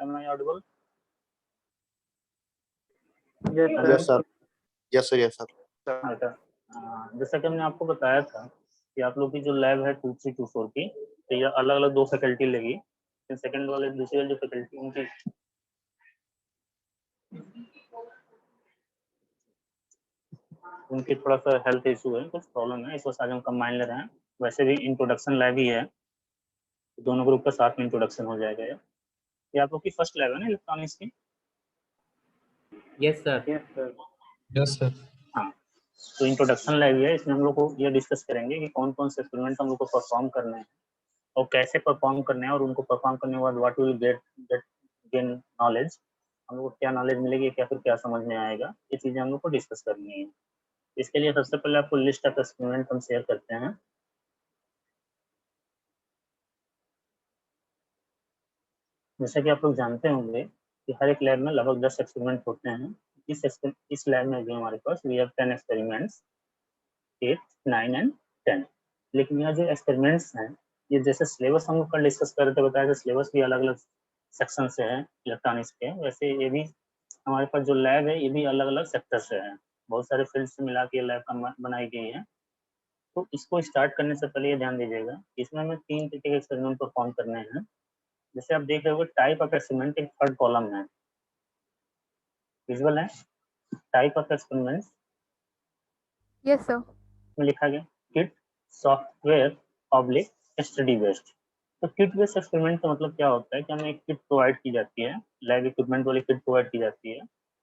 Am I audible? Yes, sir. Yes, sir. Yes, sir. अच्छा, जैसा कि हमने आपको बताया था कि आप लोग की जो लैब है 2324 की, तो ये अलग अलग 2 फैकल्टी लगी। फिर सेकंड वाले दूसरी वाली जो फैकल्टी उनकी थोड़ा सा हेल्थ इशू है, कुछ प्रॉब्लम है, इस वजह से आज हम कंबाइन ले रहे हैं। वैसे भी इंट्रोडक्शन लैब ही है, दोनों ग्रुप का साथ में इंट्रोडक्शन हो जाएगा। ये आप लोग की फर्स्ट लैब है ना इलेक्ट्रॉनिक्स की? Yes sir. Yes sir. हाँ, तो इंट्रोडक्शन लैब है, इसमें हम लोग को ये डिस्कस करेंगे कि कौन कौन से एक्सपेरिमेंट हम लोग को परफॉर्म करने हैं और कैसे परफॉर्म करने हैं, और उनको परफॉर्म करने के बाद व्हाट विल गेन नॉलेज, हम लोग को क्या नॉलेज मिलेगी, क्या फिर क्या समझ में आएगा, ये चीज़ें हम लोग को डिस्कस करनी है। इसके लिए सबसे पहले आपको लिस्ट ऑफ एक्सपेरिमेंट हम शेयर करते हैं। जैसा कि आप लोग जानते होंगे कि हर एक लैब में लगभग 10 एक्सपेरिमेंट होते हैं। इस लैब में भी हमारे पास वी हैव 10 एक्सपेरिमेंट्स, 8, 9 एंड 10। लेकिन यहाँ जो एक्सपेरिमेंट्स हैं, ये जैसे सिलेबस हम लोग कल डिस्कस कर रहे थे, बताया था सिलेबस भी अलग अलग सेक्शन से है इलेक्ट्रॉनिक्स के, वैसे ये भी हमारे पास जो लैब है ये भी अलग अलग सेक्टर से है, बहुत सारे फील्ड से मिला के लैब बनाई गई है। तो इसको स्टार्ट करने से पहले ये ध्यान दीजिएगा, इसमें हमें 3 तरीके के एक्सपेरिमेंट परफॉर्म करने हैं। जैसे आप देख रहे हो टाइप ऑफ एक्सपेरिमेंट एक थर्ड कॉलम है, विजुअल है type of experiment. Yes sir. में लिखा गया kit software public study based. तो किट बेस्ड एक्सपेरिमेंट का मतलब क्या होता है कि हमें एक किट प्रोवाइड की जाती है, लैब इक्विपमेंट वाली किट प्रोवाइड की जाती है,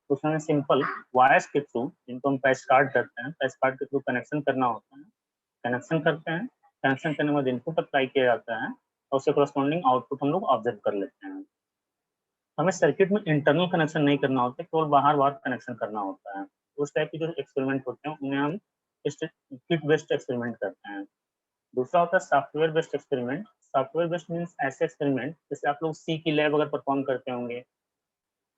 उसमें हमें सिंपल वायर्स के थ्रू, जिनको हम पैच कार्ड करते हैं, पैच कार्ड के थ्रू कनेक्शन करना होता है, कनेक्शन करते हैं, कनेक्शन करने के बाद इनपुट अप्लाई किया जाता है और उससे करस्पॉन्डिंग आउटपुट हम लोग ऑब्जर्व कर लेते हैं। हमें सर्किट में इंटरनल कनेक्शन नहीं करना होता, केवल बाहर बाहर कनेक्शन करना होता है। उस टाइप के जो एक्सपेरिमेंट होते हैं उन्हें हम किट बेस्ड एक्सपेरिमेंट करते हैं। दूसरा होता है software based experiment. Software based means ऐसे एक्सपेरिमेंट जैसे आप लोग सी की लैब अगर परफॉर्म करते होंगे,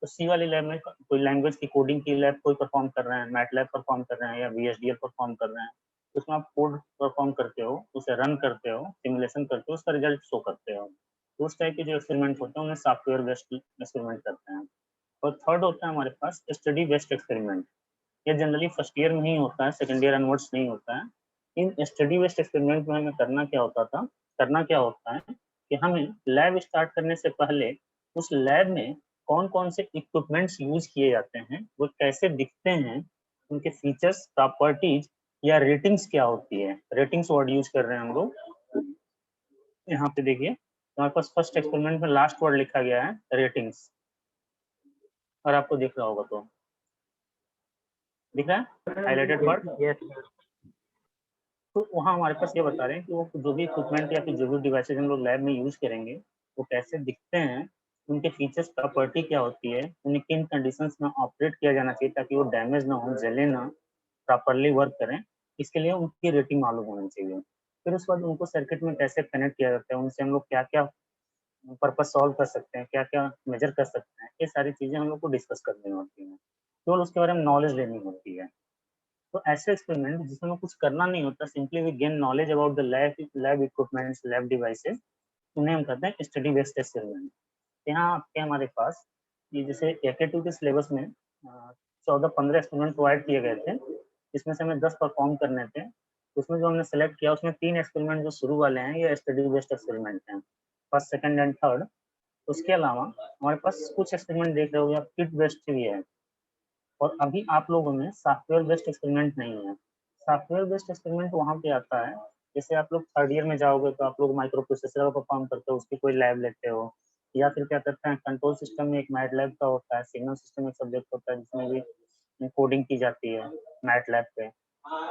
तो सी वाली लैब में कोई लैंग्वेज की कोडिंग की लैब कोई परफॉर्म कर रहे हैं, मैटलैब परफॉर्म कर रहे हैं या VHDL परफॉर्म कर रहे हैं, उसमें आप कोड परफॉर्म करते हो, उसे रन करते हो, सिमुलेशन करते हो, उसका रिजल्ट शो करते हो। तो उस टाइप के जो एक्सपेरिमेंट होते हैं उन्हें सॉफ्टवेयर बेस्ड एक्सपेरिमेंट करते हैं। और थर्ड होता है हमारे पास स्टडी बेस्ड एक्सपेरिमेंट। ये जनरली फर्स्ट ईयर में ही होता है, सेकेंड ईयर अनवर्ड्स नहीं होता है। इन स्टडी बेस्ड एक्सपेरिमेंट में हमें करना क्या होता है कि हमें लैब स्टार्ट करने से पहले उस लैब में कौन कौन से इक्विपमेंट्स यूज किए जाते हैं, वो कैसे दिखते हैं, उनके फीचर्स, प्रॉपर्टीज या रेटिंग्स क्या होती है। रेटिंग्स वर्ड यूज कर रहे हैं हम लोग। यहाँ पे देखिए हमारे पास फर्स्ट एक्सपेरिमेंट में लास्ट वर्ड लिखा गया है रेटिंग्स, और आपको दिख रहा होगा, तो दिख रहा है हाईलाइटेड वर्ड। तो वहाँ हमारे पास ये बता रहे हैं कि वो जो भी इक्विपमेंट या फिर जो भी डिवाइसेज हम लोग लैब में यूज करेंगे वो कैसे दिखते हैं, उनके फीचर्स, प्रॉपर्टी क्या होती है, उन्हें किन कंडीशंस में ऑपरेट किया जाना चाहिए ताकि वो डैमेज ना हो, जले ना, प्रॉपरली वर्क करें, इसके लिए उनकी रेटिंग मालूम होनी चाहिए। फिर उसके बाद उनको सर्किट में कैसे कनेक्ट किया जाता है, उनसे हम लोग क्या क्या पर्पज सॉल्व कर सकते हैं, क्या क्या मेजर कर सकते हैं, ये सारी चीज़ें हम लोग को डिस्कस करनी होती हैं, केवल उसके बारे में नॉलेज लेनी होती है। तो ऐसे एक्सपेरिमेंट जिसमें कुछ करना नहीं होता, simply we gain knowledge about the lab equipments, lab devices, उन्हें हम कहते हैं स्टडी बेस्ड एक्सपेरिमेंट। यहाँ आपके हमारे पास ये जैसे AK2 के सिलेबस में 14-15 एक्सपेरिमेंट प्रोवाइड किए गए थे, इसमें से हमें 10 परफॉर्म करने थे। उसमें जो हमने सेलेक्ट किया उसमें 3 एक्सपेरिमेंट जो शुरू वाले हैं ये स्टडी बेस्ड एक्सपेरिमेंट हैं, फर्स्ट, सेकंड एंड थर्ड। उसके अलावा हमारे पास कुछ एक्सपेरिमेंट देख रहे होगे आप किट बेस्ड भी है, और अभी आप लोगों में सॉफ्टवेयर बेस्ड एक्सपेरिमेंट नहीं है। सॉफ्टवेयर बेस्ड एक्सपेरिमेंट वहाँ पे आता है, जैसे आप लोग थर्ड ईयर में जाओगे तो आप लोग माइक्रो प्रोसेसर का परफॉर्म करते हो, उसकी कोई लैब लेते हो, या फिर क्या करते हैं कंट्रोल सिस्टम में एक मैट लैब का होता है, सिग्नल सिस्टम एक सब्जेक्ट होता है जिसमें भी कोडिंग की जाती है मैट लैब पे,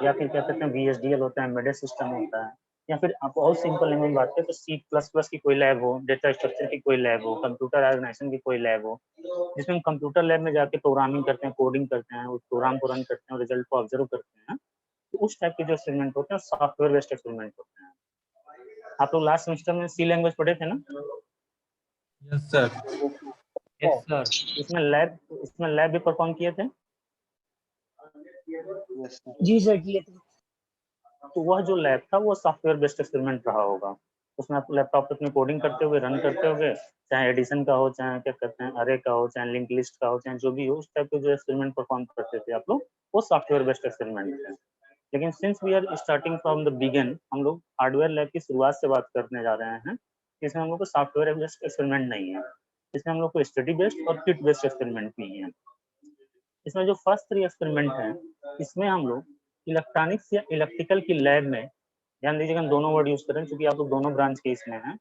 या फिर क्या कहते हैं VHDL होता है, एम्बेडेड सिस्टम होता है, या फिर आप बहुत सिंपल लैंग्वेज बात करें तो C++ की कोई लैब हो, डेटा स्ट्रक्चर की कोई लैब हो, कंप्यूटर ऑर्गेनाइजेशन की कोई लैब हो, जिसमें हम कंप्यूटर लैब में जाके प्रोग्रामिंग करते हैं, कोडिंग करते हैं, उस प्रोग्राम को रन करते हैं और रिजल्ट को ऑब्जर्व करते हैं। तो उस टाइप के जो एक्सपेरिमेंट होते हैं सॉफ्टवेयर बेस्ड एक्सपेरिमेंट होते हैं। आप लोग लास्ट सेमेस्टर में C लैंग्वेज पढ़े थे ना? Yes sir. Yes sir. इसमें लैब भी परफॉर्म किए थे। जी सर किए थे। तो वह जो लैब था वो सॉफ्टवेयर बेस्ड एक्सपेरिमेंट रहा होगा। उसमें आप लैपटॉप पे अपनी कोडिंग करते हुए रन करते हुए, चाहे एडिशन का हो, चाहे क्या कहते हैं अरे का हो, चाहे लिंक लिस्ट का हो, चाहे जो भी हो, उस टाइप के जो एक्सपेरिमेंट परफॉर्म करते थे आप लोग, वो सॉफ्टवेयर बेस्ड एक्सपेरिमेंट है। लेकिन since we are starting from the begin, हम लोग हार्डवेयर लैब की शुरुआत से बात करने जा रहे हैं, इसमें हम लोग को सॉफ्टवेयर बेस्ड एक्सपेरिमेंट नहीं है, इसमें हम लोग को स्टडी बेस्ड और किट बेस्ड एक्सपेरिमेंट भी है। इसमें जो फर्स्ट 3 एक्सपेरिमेंट हैं, इसमें हम लोग इलेक्ट्रॉनिक्स या इलेक्ट्रिकल की लैब में, ध्यान दीजिएगा हम दोनों वर्ड यूज करें क्योंकि आप लोग दोनों ब्रांच के इसमें हैं,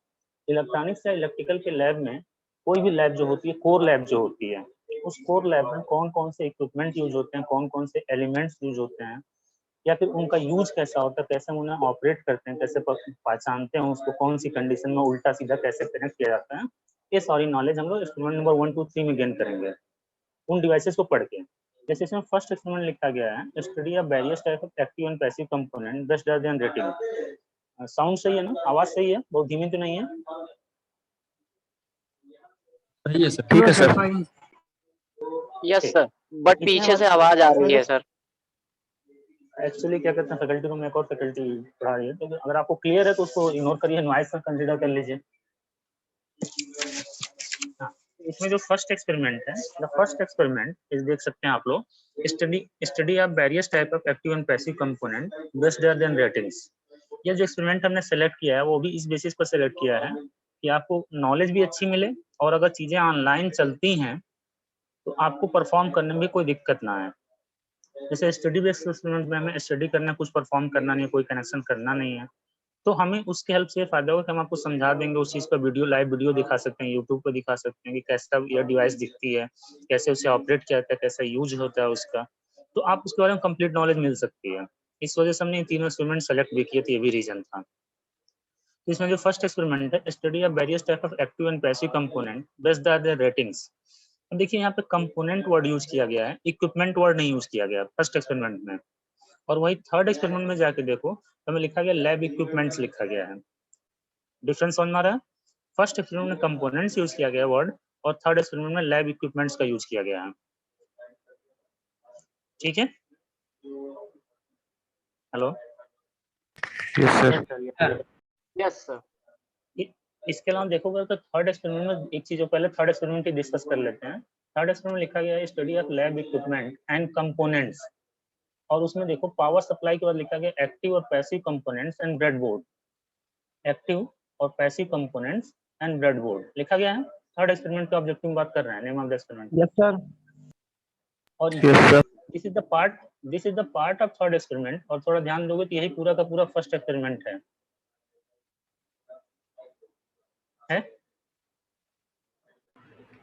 इलेक्ट्रॉनिक्स या इलेक्ट्रिकल के लैब में कोई भी लैब जो होती है, कोर लैब जो होती है, उस कोर लैब में कौन कौन से इक्विपमेंट यूज होते हैं, कौन कौन से एलिमेंट्स यूज होते हैं, या फिर उनका यूज कैसा होता है, कैसे हम उन्हें ऑपरेट करते हैं, कैसे पहचानते हैं उसको, कौन सी कंडीशन में उल्टा सीधा कैसे कनेक्ट किया जाता है, ये सारी नॉलेज हम लोग एक्सपेरिमेंट नंबर 1, 2, 3 में गेन करेंगे उन डिवाइसेस को पढ़ के। जैसे इसमें फर्स्ट एक्सपेरिमेंट लिखा गया है, study of various type of active and passive component best rather than rating. Sound सही है ना, आवाज सही है, बहुत धीमी तो नहीं है? सही है सर। ठीक है सर। यस ठीक। सर, बट इसमें पीछे से आवाज आ रही है सर। एक्चुअली क्या कहते हैं, फैकल्टी रूम में एक और फैकल्टी पढ़ा रही है, तो अगर आपको क्लियर है तो उसको इग्नोर करिए, नॉइस का कंसीडर कर लीजिए। हाँ, इसमें जो फर्स्ट एक्सपेरिमेंट है, द फर्स्ट एक्सपेरिमेंट इस देख सकते हैं आप लोग, study of various type of active and passive component best then ratings. ये जो एक्सपेरिमेंट हमने सेलेक्ट किया है वो भी इस बेसिस पर सेलेक्ट किया है कि आपको नॉलेज भी अच्छी मिले, और अगर चीजें ऑनलाइन चलती हैं तो आपको परफॉर्म करने में भी कोई दिक्कत ना आए। जैसे स्टडी बेस्ड एक्सपेरिमेंट में हमें स्टडी करना, कुछ परफॉर्म करना नहीं है, कोई कनेक्शन करना नहीं है, तो हमें उसके हेल्प से फायदा होगा कि हम आपको समझा देंगे उस चीज का वीडियो, लाइव वीडियो दिखा सकते हैं, यूट्यूब पर दिखा सकते हैं कि कैसा यह डिवाइस दिखती है, कैसे उसे ऑपरेट किया जाता है, कैसा यूज होता है उसका, तो आप उसके बारे में कंप्लीट नॉलेज मिल सकती है। इस वजह से हमने तीनों एक्सपेरिमेंट सेलेक्ट भी किए थे, ये भी रीजन था। इसमें जो फर्स्ट एक्सपेरिमेंट है, study of various type of active and passive component based on their ratings. देखिए यहाँ पे कंपोनेंट वर्ड यूज किया गया है, इक्विपमेंट वर्ड नहीं यूज किया गया फर्स्ट एक्सपेरिमेंट में। और वही थर्ड एक्सपेरिमेंट में जाके देखो तो हमें लिखा गया लैब इक्विपमेंट्स लिखा गया है। डिफरेंस समझ में आ रहा है? फर्स्ट एक्सपेरिमेंट में कंपोनेंट्स यूज किया गया वर्ड, और थर्ड एक्सपेरिमेंट में लैब इक्विपमेंट्स का यूज किया गया है। ठीक है, hello? Yes sir. Yes sir. इसके अलावा देखोगे तो थर्ड एक्सपेरिमेंट में एक चीज, पहले थर्ड एक्सपेरिमेंट की डिस्कस कर लेते हैं। थर्ड एक्सपेरिमेंट लिखा गया है study of lab equipment and components, और उसमें देखो पावर सप्लाई के बाद लिखा गया एक्टिव और passive components and breadboard. Active और पैसिव कंपोनेंट्स एंड ब्रेडबोर्ड लिखा गया है। थर्ड एक्सपेरिमेंट के ऑब्जेक्टिव बात कर रहे हैं, name of the experiment. Yes sir. और yes sir. This is the part of third experiment, और थोड़ा ध्यान दोगे तो यही पूरा का पूरा फर्स्ट एक्सपेरिमेंट है।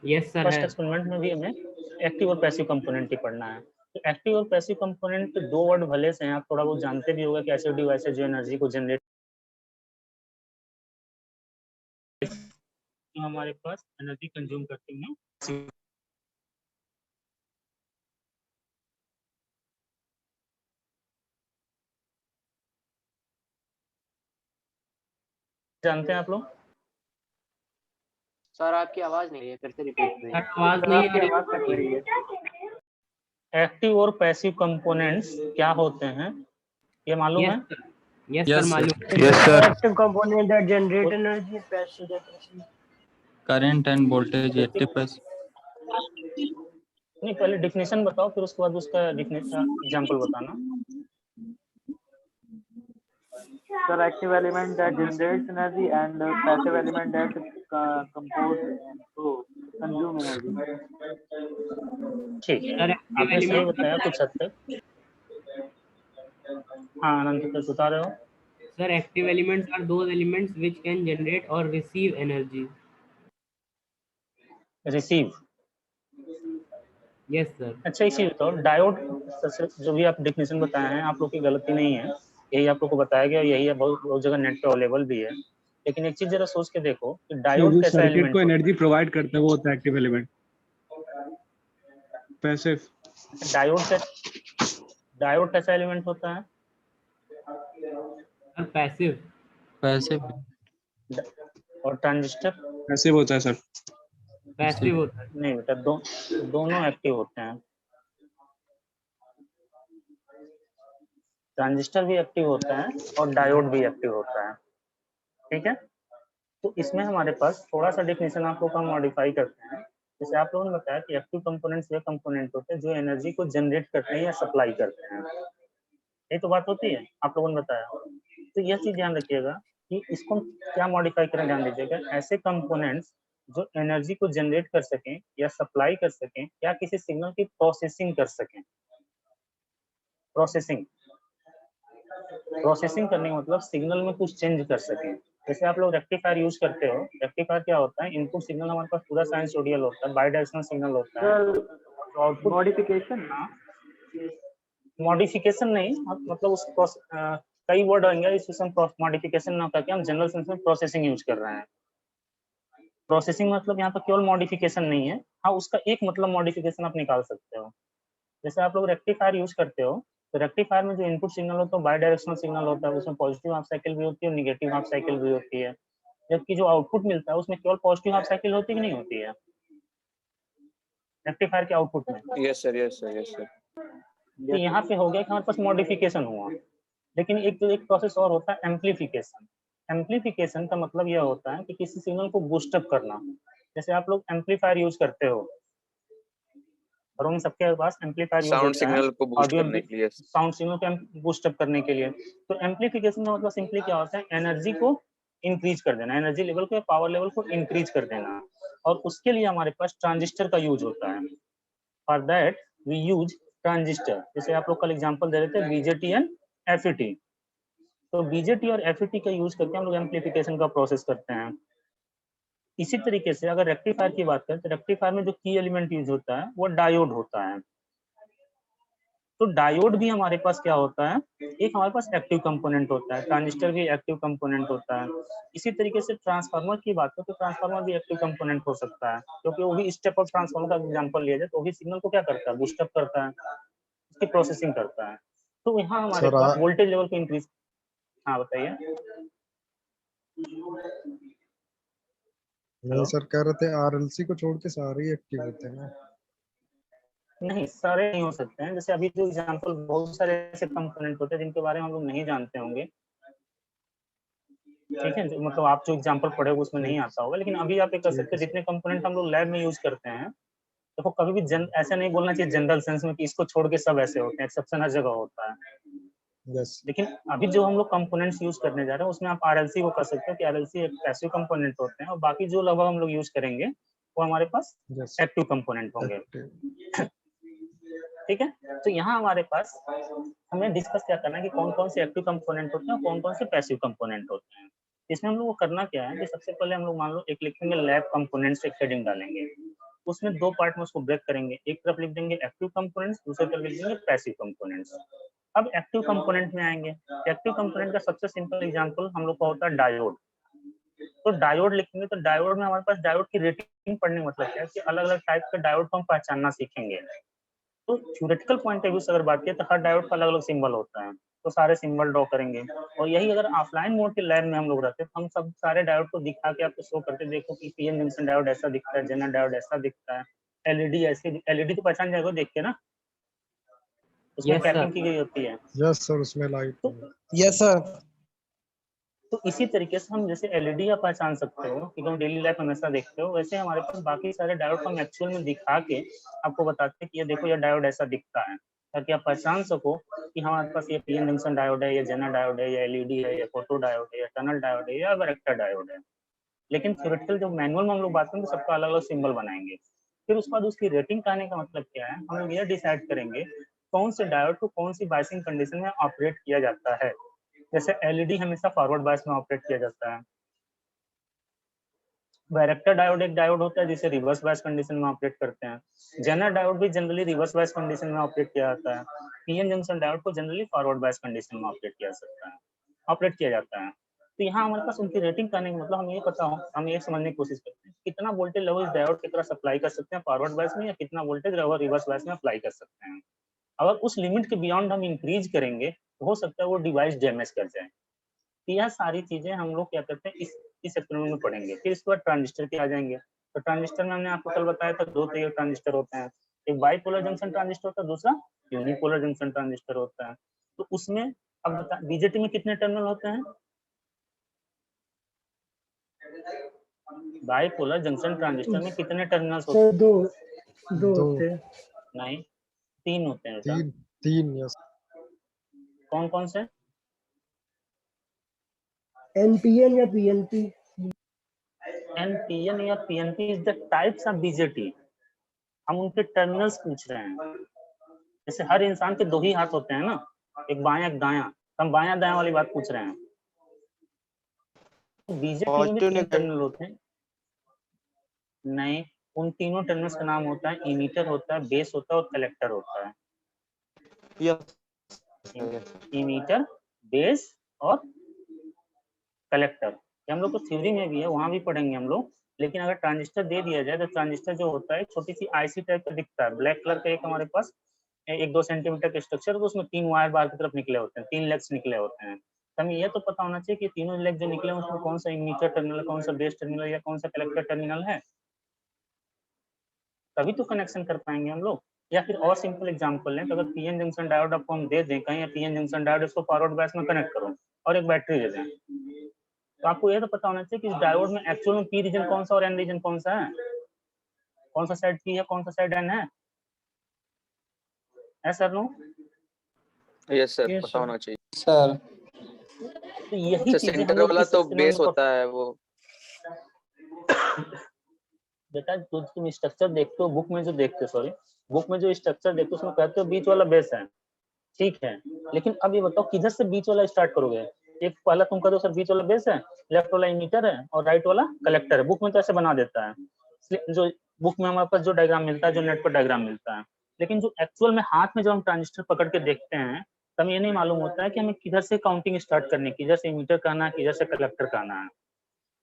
यस सर फर्स्ट है। एक्सपेरिमेंट में भी हमें एक्टिव और पैसिव कंपोनेंट ही पढ़ना है। तो एक्टिव और पैसिव कंपोनेंट के दो वर्ड भले से हैं, आप थोड़ा बहुत जानते भी होगा कि ऐसे डिवाइसेज जो एनर्जी को जनरेट, जो हमारे पास एनर्जी कंज्यूम करते हैं, जानते हैं आप लोग? सर आपकी आवाज नहीं है, फिर से रिपीट करिए। सर आवाज नहीं आ रही है। एक्टिव और पैसिव कंपोनेंट्स क्या होते हैं, ये मालूम है? Yes sir Yes, sir. मालूम। Yes sir. Active component that generate energy, passive that passive. Current and voltage 80%. नहीं, पहले डिफिनेशन बताओ, फिर उसके बाद उसका एग्जांपल बताना। Sir, active element that generates energy and passive element that compose and consume energy. ठीक है, सर आपने सही बताया कुछ हद तक। हाँ अनंत, कुछ बता रहे हो? Sir, active elements are those elements which can generate or receive energy. Receive. Yes, sir. अच्छा एक चीज बताओ, डायोड जो भी आप डिफिनेशन बताए हैं, आप लोग की गलती नहीं है, यही आप लोग को बताया गया, यही है, बहुत जगह नेट पे अवेलेबल भी है। लेकिन एक चीज जरा सोच के देखो कि डायोड कैसा एलिमेंट को एनर्जी प्रोवाइड करता है वो होता है एक्टिव एलिमेंट। पैसिव। डायोड कैसा एलिमेंट होता है? Sir, passive. Passive. और ट्रांजिस्टर? पैसिव होता है सर। Passive होता है। नहीं बेटा, दोनों एक्टिव होते हैं। ट्रांजिस्टर भी एक्टिव होता है और डायोड भी एक्टिव होता है। ठीक है, तो इसमें हमारे पास थोड़ा सा डेफिनेशन आप लोग का मॉडिफाई करते हैं। जैसे आप लोगों ने बताया कि एक्टिव कंपोनेंट्स वे कंपोनेंट होते हैं जो एनर्जी को जनरेट करते हैं या सप्लाई करते हैं, यही तो बात होती है, आप लोगों ने बताया। तो यह चीज ध्यान रखिएगा कि इसको हम क्या मॉडिफाई करें, ध्यान दीजिएगा, ऐसे कंपोनेंट्स जो एनर्जी को जनरेट कर सकें या सप्लाई कर सकें या किसी सिग्नल की प्रोसेसिंग कर सकें। प्रोसेसिंग प्रोसेसिंग करने का मतलब सिग्नल में कुछ चेंज कर सकें। जैसे आप लोग रेक्टिफायर यूज करते हो, रेक्टिफायर क्या होता है, इनपुट सिग्नल हमारे पास पूरा साइनसोइडल होता है, बाई डायरेक्शनल सिग्नल होता है। सर आउटपुट मॉडिफिकेशन, मॉडिफिकेशन नहीं, मतलब उस कई वर्ड आएंगे इसमें, मॉडिफिकेशन ना करके हम जनरल सेंस में प्रोसेसिंग यूज कर रहे हैं। प्रोसेसिंग मतलब यहाँ पर केवल मॉडिफिकेशन नहीं है, हाँ उसका एक मतलब मॉडिफिकेशन आप निकाल सकते हो। जैसे आप लोग रेक्टिफायर यूज करते हो, तो रेक्टिफायर में जो इनपुट सिग्नल होता है बाई डायरेक्शनल सिग्नल होता है, उसमें पॉजिटिव हाफ साइकिल भी होती है और निगेटिव हाफ साइकिल भी होती है। जबकि जो आउटपुट मिलता है उसमें केवल पॉजिटिव हाफ साइकिल होती है कि नहीं होती है रेक्टिफायर के आउटपुट में? Yes sir, yes sir, yes sir. तो यहाँ पे हो गया कि हमारे पास मॉडिफिकेशन हुआ। लेकिन एक प्रोसेस और होता है एम्पलीफिकेशन। एम्पलीफिकेशन का मतलब यह होता है कि किसी सिग्नल को बूस्टअप करना। जैसे आप लोग एम्पलीफायर यूज करते हो, और हम सबके पास एम्पलीफायर यूज साउंड होता है सिग्नल को बूस्ट ऑडियो करने के लिए। साउंड सिग्नल को बूस्टअप करने के लिए। तो एम्पलीफिकेशन का मतलब सिंपली क्या होता है, एनर्जी को इंक्रीज कर देना, एनर्जी लेवल को या पावर लेवल को इंक्रीज कर देना। और उसके लिए हमारे पास ट्रांजिस्टर का यूज होता है। For that we use transistor. जैसे आप लोग कल एग्जांपल दे रहे थे बीजेटी एंड एफईटी, तो बीजेटी और एफईटी का यूज करके हम लोग एम्पलीफिकेशन का प्रोसेस करते हैं। इसी तरीके से अगर रेक्टिफायर की बात करें तो रेक्टिफायर में जो की एलिमेंट यूज होता है वो डायोड होता है। तो डायोड भी हमारे पास क्या होता है, एक हमारे पास एक्टिव कंपोनेंट होता है, ट्रांजिस्टर भी एक्टिव कंपोनेंट होता है। इसी तरीके से ट्रांसफार्मर की बात करें तो ट्रांसफार्मर भी एक्टिव कंपोनेंट हो सकता है, क्योंकि वो भी स्टेप ऑफ ट्रांसफार्मर का एग्जांपल लिया जाए तो वो भी सिग्नल को क्या करता है, बूस्टअप करता है, उसकी प्रोसेसिंग करता है। तो यहाँ हमारे सर पास वोल्टेज लेवल को इंक्रीज। हाँ बताइए। नहीं सर, कह रहे थे आरएलसी को छोड़ के सारे ही एक्टिव होते हैं ना। नहीं, सारे नहीं हो सकते हैं। जैसे अभी जो एग्जांपल, बहुत सारे ऐसे कंपोनेंट होते हैं जिनके बारे में हम लोग नहीं जानते होंगे, ठीक है, मतलब आप जो एग्जांपल पढ़े हो उसमें नहीं आता होगा, लेकिन अभी आप ये कर सकते हैं जितने कंपोनेंट हम लोग लैब में यूज करते हैं, देखो कभी भी ऐसा नहीं बोलना चाहिए जनरल सेंस में कि इसको छोड़ के सब ऐसे होते हैं, एक्सेप्शन हर जगह होता है। यस। लेकिन अभी जो हम लोग कंपोनेंट्स यूज करने जा रहे हैं उसमें आप आरएलसी को कर सकते हो कि आरएलसी एक पैसिव कंपोनेंट होते हैं, और बाकी जो लगभग हम लोग यूज करेंगे वो हमारे पास यस एक्टिव कंपोनेंट होंगे। ठीक है, तो यहाँ हमारे पास हमें डिस्कस क्या करना है कि कौन कौन से एक्टिव कंपोनेंट होते हैं और कौन कौन से पैसिव कंपोनेंट होते हैं। इसमें हम लोग को करना क्या है कि सबसे पहले हम लोग मान लो एक लिखेंगे लैब कंपोनेंट्स, एक हेडिंग डालेंगे, उसमें दो पार्ट में उसको ब्रेक करेंगे, एक तरफ लिख देंगे एक्टिव कंपोनेंट्स, दूसरी तरफ लिख देंगे पैसिव कंपोनेंट्स। अब एक्टिव कंपोनेंट में आएंगे, एक्टिव कंपोनेंट का सबसे सिंपल एग्जांपल हम लोग का होता है डायोड। तो डायोड लिखेंगे तो डायोड में हमारे पास डायोड की रेटिंग पढ़ने मतलब क्या है कि अलग अलग टाइप के डायोड को हम पहचानना सीखेंगे। तो थ्योरेटिकल पॉइंट ऑफ व्यू से अगर बात करें तो हर डायोड का अलग अलग सिंबल होता है, तो सारे सिंबल ड्रॉ करेंगे। और यही अगर ऑफलाइन मोड के लैब में हम लोग रहते हैं तो हम सब सारे डायोड को दिखा के आपको शो करते, देखो कि पीएन जंक्शन डायोड ऐसा दिखता है, जेनर डायोड ऐसा दिखता है, एलईडी ऐसी, एलईडी तो पहचान जाएगा देख के ना, उसमें Yes, कैपिंग sir. की गई होती है। यस सर, उसमें लाइट। Yes sir. तो इसी तरीके से हम जैसे एलईडी आप पहचान सकते हो क्योंकि हम डेली लाइफ में हमेशा देखते हो, वैसे हमारे पास बाकी सारे डायोड को हम एक्चुअल में दिखा के आपको बताते हैं कि ये देखो ये डायोड ऐसा दिखता है, ताकि आप पहचान सको कि हमारे पास ये पीएन जंक्शन डायोड है, ये जेनर डायोड है, या एलईडी है, या फोटो डायोड है, या टनल डायोड है, या वैरेक्टर डायोड है। लेकिन थ्योरेटिकल जो मैनुअल में हम लोग बात करेंगे तो सबका अलग अलग सिंबल बनाएंगे। फिर उसके बाद उसकी रेटिंग कहने का मतलब क्या है, हम लोग ये डिसाइड करेंगे कौन से डायोड को कौन सी बायसिंग कंडीशन में ऑपरेट किया जाता है। जैसे एलईडी हमेशा फॉरवर्ड बायस में ऑपरेट किया जाता है, वैरेक्टर डायोड एक डायोड होता है जिसे रिवर्स बायस कंडीशन में ऑपरेट करते हैं, जेनर डायोड भी जनरली रिवर्स बायस कंडीशन में ऑपरेट किया जाता है, पीएन जंक्शन डायोड को जनरली फॉरवर्ड बायस कंडीशन में ऑपरेट किया जाता है। तो यहाँ हमारे पास उनकी रेटिंग करने का मतलब हम ये पता हो, हम ये समझने की कोशिश करते हैं कितना वोल्टेज लेवल इस डायोड की तरह सप्लाई कर सकते हैं फॉरवर्ड बायस में, या कितना वोल्टेज लेवल रिवर्स बायस में अप्लाई कर सकते हैं। अगर उस लिमिट के बियॉन्ड हम इंक्रीज करेंगे तो हो सकता है वो डिवाइस डैमेज कर जाए। तो यह सारी चीजें हम लोग क्या करते हैं इस एक्सपेरिमेंट में पढ़ेंगे। फिर इसके बाद ट्रांजिस्टर के आ जाएंगे। तो ट्रांजिस्टर में हमने आपको कल बताया था दो तरह के ट्रांजिस्टर होते हैं, एक बाईपोलर जंक्शन ट्रांजिस्टर होता है, दूसरा यूनिपोलर जंक्शन ट्रांजिस्टर होता है। तो उसमें अब बता बीजेटी में कितने टर्मिनल होते हैं? बाइपोलर जंक्शन ट्रांजिस्टर में कितने टर्मिनल्स होते सर हैं? दो दो। होते हैं। नहीं, 3 होते हैं बेटा। तीन यस। कौन कौन से? एनपीएन या पीएनपी। एनपीएन या PNP is the types of BJT. हम उनके टर्मिनल्स पूछ रहे हैं। जैसे हर इंसान के 2 ही हाथ होते हैं ना, एक बायां एक दायां, हम बायां दायां वाली बात पूछ रहे हैं। बीजेटी में भी 3 टर्मिनल होते हैं। नहीं, उन तीनों टर्मिनल्स का नाम होता है इमीटर होता है, बेस होता है और कलेक्टर होता है। इमीटर, बेस और कलेक्टर। ये हम लोग को थ्योरी में भी है, वहां भी पढ़ेंगे हम लोग। लेकिन अगर ट्रांजिस्टर दे दिया जाए तो ट्रांजिस्टर जो होता है छोटी सी आईसी टाइप का दिखता है, ब्लैक कलर का एक हमारे पास 1-2 सेंटीमीटर का स्ट्रक्चर, तो उसमें 3 वायर बाहर की तरफ निकले होते हैं, 3 लेग्स निकले होते हैं। तो हमें ये तो पता होना चाहिए कि तीनों लेग जो निकले हैं उसमें कौन सा इमीटर टर्मिनल, कौन सा बेस टर्मिनल या कौन सा कलेक्टर टर्मिनल है, तभी तो कनेक्शन कर पाएंगे हम लोग। या फिर और सिंपल एग्जांपल लें तो अगर पीएन जंक्शन डायोड आपको हम दे दें कहीं, पीएन जंक्शन डायोड इसको फॉरवर्ड बायस में कनेक्ट करो और एक बैटरी दे दें, तो आपको ये तो पता होना चाहिए कि इस डायोड में एक्चुअल में पी रीजन कौन सा और एन रीजन कौन सा है, कौन सा साइड पी है कौन सा साइड एन है। Sir no? Yes sir, Yes, पता sir. होना चाहिए सर तो यही सर। चीजें हम सेंटर लोग वाला इस तो सेक्शन में बेस होता है वो। बेटा जो तुम स्ट्रक्चर देखते हो बुक में जो देखते हो, सॉरी बुक में जो स्ट्रक्चर देखते हो उसमें कहते हो बीच वाला बेस है, ठीक है। लेकिन अब ये बताओ किधर से बीच वाला स्टार्ट करोगे? एक पहला तुम कह दो सर बीच वाला बेस है, लेफ्ट वाला इमीटर है और राइट वाला कलेक्टर है। बुक में तो ऐसे बना देता है, जो बुक में हमारे पास जो डायग्राम मिलता है, जो नेट पर डायग्राम मिलता है। लेकिन जो एक्चुअल में हाथ में जब हम ट्रांजिस्टर पकड़ के देखते हैं तो हमें ये नहीं मालूम होता है कि हमें किधर से काउंटिंग स्टार्ट करनी है, किधर से इमीटर का आना है, किधर से कलेक्टर का आना है।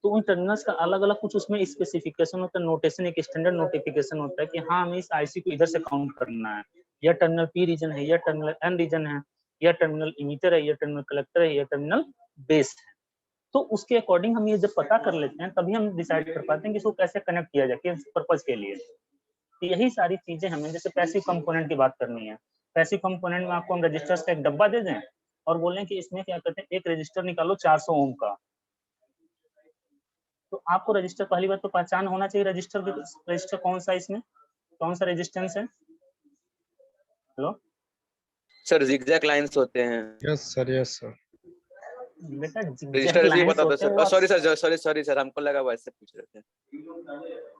तो उन टर्मिनल्स का अलग अलग कुछ उसमें स्पेसिफिकेशन होता है, नोटेशन, एक स्टैंडर्ड नोटिफिकेशन होता है कि हाँ हमें इस आईसी को इधर से काउंट करना है, यह टर्मिनल पी रीजन है, यह टर्मिनल एन रीजन है, यह टर्मिनल इमीटर है, यह टर्मिनल कलेक्टर है, यह टर्मिनल बेस है। तो उसके अकॉर्डिंग हम ये जब पता कर लेते हैं तभी हम डिसाइड कर पाते हैं कि इसको कैसे कनेक्ट किया जाए, किस पर्पज के लिए। तो यही सारी चीजें हमें, जैसे पैसिव कंपोनेंट की बात करनी है, पैसिव कंपोनेंट में आपको हम रजिस्टर्स का एक डब्बा दे दें और बोलें कि इसमें क्या करते हैं, एक रजिस्टर निकालो 400 ओम का, तो आपको रजिस्टर पहली बात तो पहचान होना चाहिए रजिस्टर कौन सा, इसमें कौन सा रेजिस्टेंस है। हेलो सर जिगजैग लाइंस होते हैं। Yes sir. बेटा रजिस्टर नहीं पता था sir. Sorry sir, sorry sir, हमको लगा वैसे पूछ रहे थे।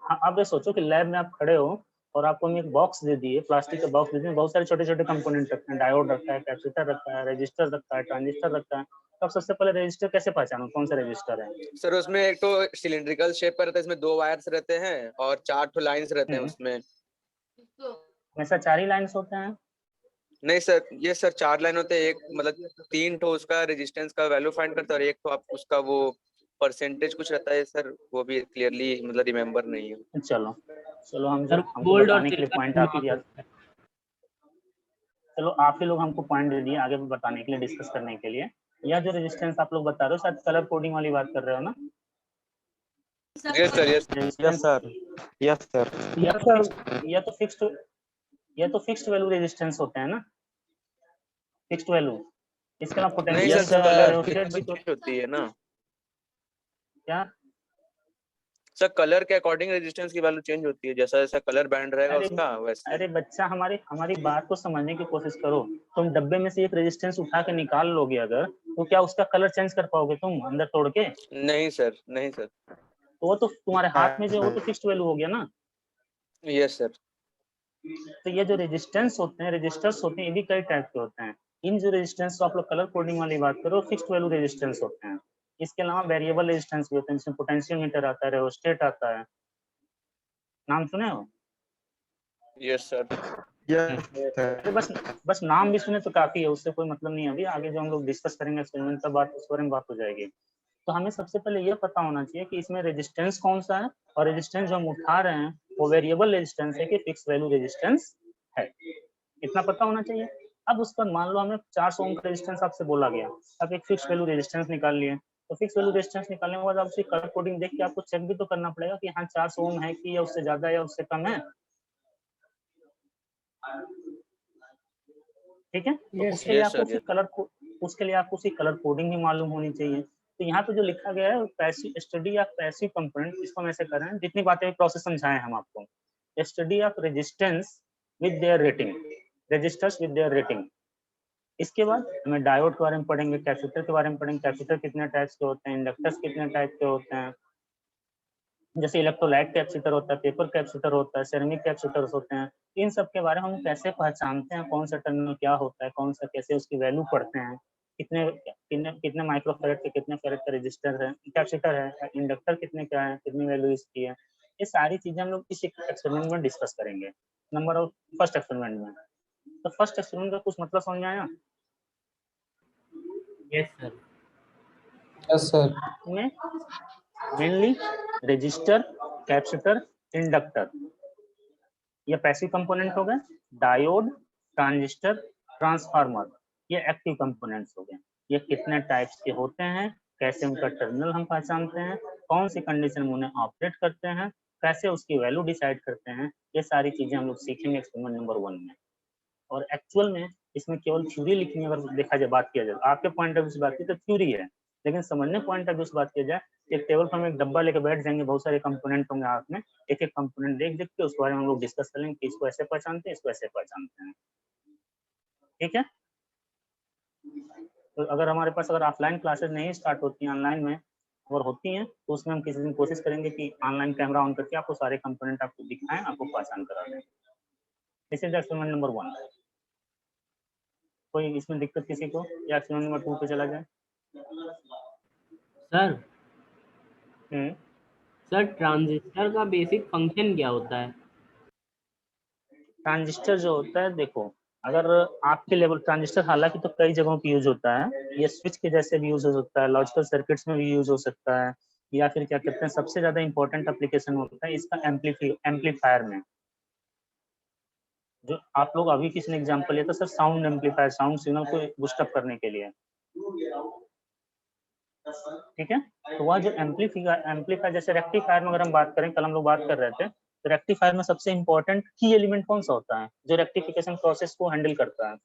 हाँ, आप ये सोचो कि लैब में आप खड़े हो और आपको हम एक बॉक्स दे दिए, प्लास्टिक का बॉक्स दे दिए, बहुत सारे छोटे छोटे कंपोनेंट रखते हैं, डायोड रखा है, कैपेसिटर रखा है, रजिस्टर रखा है, ट्रांजिस्टर रखा है। तो सबसे पहले रजिस्टर कैसे पहचानो कौन सा रजिस्टर है? सर उसमें एक तो सिलिंड्रिकल शेप का रहता है, इसमें 2 वायर्स रहते हैं और 4 ठो लाइंस रहते हैं उसमें। हमेशा 4 ही लाइंस होते हैं? नहीं सर, ये सर 4 लाइन होते हैं। एक मतलब 3 ठो उसका रेजिस्टेंस का वैल्यू फाइंड करता है और एक तो आप उसका वो परसेंटेज कुछ रहता है सर, वो भी क्लियरली मतलब रिमेम्बर नहीं है। चलो हम सर हमको बोल्ड और बताने के लिए पॉइंट आप ही याद, चलो आप ही लोग हमको पॉइंट दे दिए आगे बताने के लिए, डिस्कस करने के लिए। यह जो रेजिस्टेंस आप लोग बता रहे हो शायद कलर कोडिंग वाली बात कर रहे हो ना? Yes sir, yes sir, yes sir. या तो फिक्स्ड वैल्यू रेजिस्टेंस होते हैं ना, फिक्स्ड वैल्यू। इसके अलावा नहीं पोटेंशियल सर, कलर चेंज होती है ना क्या? सर, कलर के अकॉर्डिंग रेजिस्टेंस की वैल्यू चेंज होती है, जैसा जैसा कलर बैंड रहेगा उसका वैसे। अरे बच्चा, हमारी बात को समझने की कोशिश करो। तुम डब्बे में से एक रेजिस्टेंस उठा के निकाल लोगे अगर, तो क्या उसका कलर चेंज कर पाओगे तुम अंदर तोड़ के? नहीं सर, नहीं सर। तो वो तो तुम्हारे हाथ में जो, वो तो फिक्स्ड वैल्यू हो गया ना। Yes sir. तो ये जो रेजिस्टेंस होते हैं, रजिस्टर्स होते हैं, ये भी कई टाइप के होते हैं। इन जो रेजिस्टेंस आप लोग कलर कोडिंग वाली बात करो, फिक्स्ड वैल्यू रेजिस्टेंस होते हैं। इसके अलावा वेरिएबल रेजिस्टेंस भी होते हैं, जिसमें पोटेंशियोमीटर आता है, रेओस्टेट आता है, नाम सुने हो? Yes sir. अरे बस नाम भी सुने तो काफी है, उससे कोई मतलब नहीं है। अभी आगे जो हम लोग डिस्कस करेंगे एक्सपेरिमेंट तब बात उस बारे में बात हो जाएगी। तो हमें सबसे पहले ये पता होना चाहिए कि इसमें रेजिस्टेंस कौन सा है, और रेजिस्टेंस जो हम उठा रहे हैं वो वेरिएबल रेजिस्टेंस है कि फिक्स वैल्यू रेजिस्टेंस है, इतना पता होना चाहिए। अब उसका मान लो हमें 400 ओम का रेजिस्टेंस आपसे बोला गया, अब एक फिक्स वैल्यू रेजिस्टेंस निकाल लिए। तो फिक्स वैल्यू रेजिस्टेंस निकालने के बाद आप उसकी कलर कोडिंग देख के आपको चेक भी तो करना पड़ेगा कि हाँ 400 ओम है कि या उससे ज्यादा या उससे कम है, ठीक है? तो उसके लिए आपको उसकी कलर कोडिंग भी मालूम होनी चाहिए। तो तो यहाँ पे जो लिखा गया है passive study of passive component, इसको हम ऐसे कर रहे हैं, जितनी बातें प्रोसेस समझाए हम आपको। Study of resistance with their rating, resistors with their rating. इसके बाद हमें डायोड के बारे में पढ़ेंगे, कैपेसिटर के बारे में पढ़ेंगे, कैपेसिटर कितने टाइप्स के होते हैं, इंडक्टर्स कितने टाइप के होते हैं, जैसे इलेक्ट्रोलाइट कैपेसिटर होता है, पेपर कैपेसिटर होता है, सेरेमिक कैपेसिटर्स होते हैं। इन सब के बारे में हम कैसे पहचानते हैं, कौन सा टर्मिनल क्या होता है, कौन सा कैसे उसकी वैल्यू पढ़ते हैं, कितने कितने कितने माइक्रोफैरेड के कितने फैरेड का रजिस्टर है, कैपेसिटर है, इंडक्टर कितने क्या है, कितनी वैल्यू इसकी है, ये सारी चीजें हम लोग इस एक्सपेरिमेंट में डिस्कस करेंगे। नंबर ऑफ फर्स्ट एक्सपेरिमेंट में। तो फर्स्ट एक्सपेरिमेंट का कुछ मतलब समझ में आया? Yes sir. Yes sir. में मेनली रजिस्टर, कैपेसिटर, इंडक्टर, ये पैसिव कंपोनेंट हो गए। डायोड, ट्रांजिस्टर, ट्रांसफार्मर, ये एक्टिव कंपोनेंट्स हो गए। ये कितने टाइप्स के होते हैं, कैसे उनका टर्मिनल हम पहचानते हैं, कौन सी कंडीशन में उन्हें ऑपरेट करते हैं, कैसे उसकी वैल्यू डिसाइड करते हैं, ये सारी चीजें हम लोग सीखेंगे एक्सपेरिमेंट नंबर 1 में। और एक्चुअल में इसमें केवल थ्योरी लिखनी है, अगर देखा जाए, बात किया जाए, आपके पॉइंट ऑफ व्यू से बात की तो थ्योरी है, लेकिन समझने पॉइंट ऑफ व्यू से बात किया जाए, एक टेबल पर हम एक डब्बा लेकर बैठ जाएंगे, बहुत सारे कंपोनेंट होंगे हाथ में, एक एक कंपोनेंट देख देख के उसके बारे में हम लोग डिस्कस करेंगे कि इसको ऐसे पहचानते हैं, इसको ऐसे पहचानते हैं। ठीक है? तो अगर हमारे पास अगर ऑफलाइन क्लासेस नहीं स्टार्ट होती हैं, ऑनलाइन में अगर होती हैं, तो उसमें हम किसी दिन कोशिश करेंगे कि ऑनलाइन कैमरा ऑन करके आपको सारे कंपोनेंट आपको दिखाएं, आपको पहचान करा दें। This is experiment number 1। कोई इसमें दिक्कत किसी को, या एक्सपेरिमेंट नंबर 2 पे चला जाए? सर सर ट्रांजिस्टर का बेसिक फंक्शन क्या होता है? ट्रांजिस्टर जो होता है, देखो, अगर आपके लेवल ट्रांजिस्टर हालांकि तो कई जगहों पे यूज होता है, ये स्विच के जैसे भी यूज हो सकता है, लॉजिकल सर्किट्स में भी यूज हो सकता है, या फिर क्या कहते हैं, सबसे ज्यादा इंपॉर्टेंट एप्लीकेशन होता है इसका एम्पलीफायर में। जो आप लोग अभी किसी ने एग्जांपल लिया था sir, sound amplifier, sound signal को बूस्ट अप करने के लिए। ठीक है? तो वह जो एम्पलीफायर जैसे रेक्टिफायर में अगर हम बात करें, कल हम लोग बात कर रहे थे, तो रेक्टिफायर में सबसे इंपॉर्टेंट की एलिमेंट कौन सा होता है जो रेक्टिफिकेशन प्रोसेस को हैंडल करता है?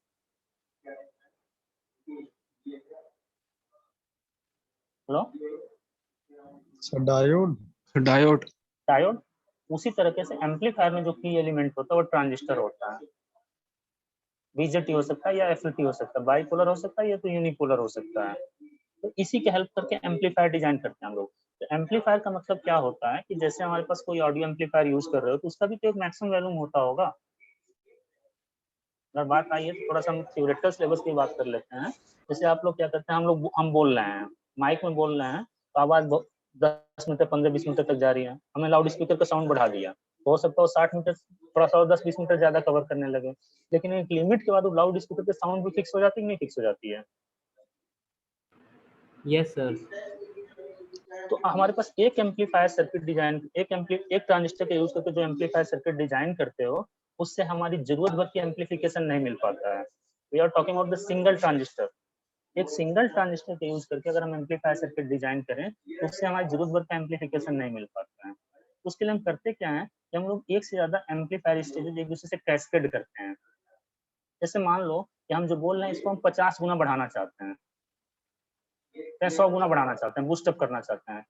Hello sir diode. Diode. Diode. उसी तरीके से एम्पलीफायर में जो की एलिमेंट होता है वो ट्रांजिस्टर होता है। बीजेटी हो सकता है या एफईटी हो सकता है, बाइपोलर हो सकता है या तो यूनिपोलर हो सकता है। तो इसी के हेल्प करके एम्पलीफायर डिजाइन करते हैं हम लोग। तो एम्पलीफायर का मतलब क्या होता है कि जैसे हमारे पास कोई ऑडियो एम्पलीफायर यूज कर रहे हो तो उसका भी तो एक मैक्सिमम वैल्यूम होता होगा। अगर बात आई है तो थोड़ा सा हम थ्योरेटिकल सिलेबस की बात कर लेते हैं। जैसे आप लोग क्या करते हैं, हम बोल रहे हैं, माइक में बोल रहे हैं, तो आवाज 10 मीटर 15-20 मीटर तक जा रही है, हमने लाउड स्पीकर का साउंड बढ़ा दिया, हो सकता है 60 मीटर थोड़ा सा 10-20 मीटर ज्यादा कवर करने लगे, लेकिन एक लिमिट के बाद वो लाउड स्पीकर के साउंड भी फिक्स हो जाती है, नहीं फिक्स हो जाती है? Yes sir. तो हमारे पास एक एम्पलीफायर सर्किट डिजाइन, एक ट्रांजिस्टर का यूज करके जो एम्पलीफायर सर्किट डिजाइन करते हो, उससे हमारी जरूरत भर की एम्पलीफिकेशन नहीं मिल पाता है। We are talking about the single transistor. एक सिंगल ट्रांजिस्टर का यूज करके अगर हम एम्पलीफायर सर्किट डिजाइन करें तो उससे हमारी जरूरत भर का एम्पलीफिकेशन नहीं मिल पाता है। उसके लिए हम करते क्या है कि हम लोग एक से ज्यादा एम्पलीफायर स्टेजेस एक दूसरे से कैस्केड करते हैं। जैसे मान लो कि हम जो बोल रहे हैं इसको हम 50 गुना बढ़ाना चाहते हैं, 100 गुना बढ़ाना चाहते हैं, बूस्ट अप करना चाहते हैं।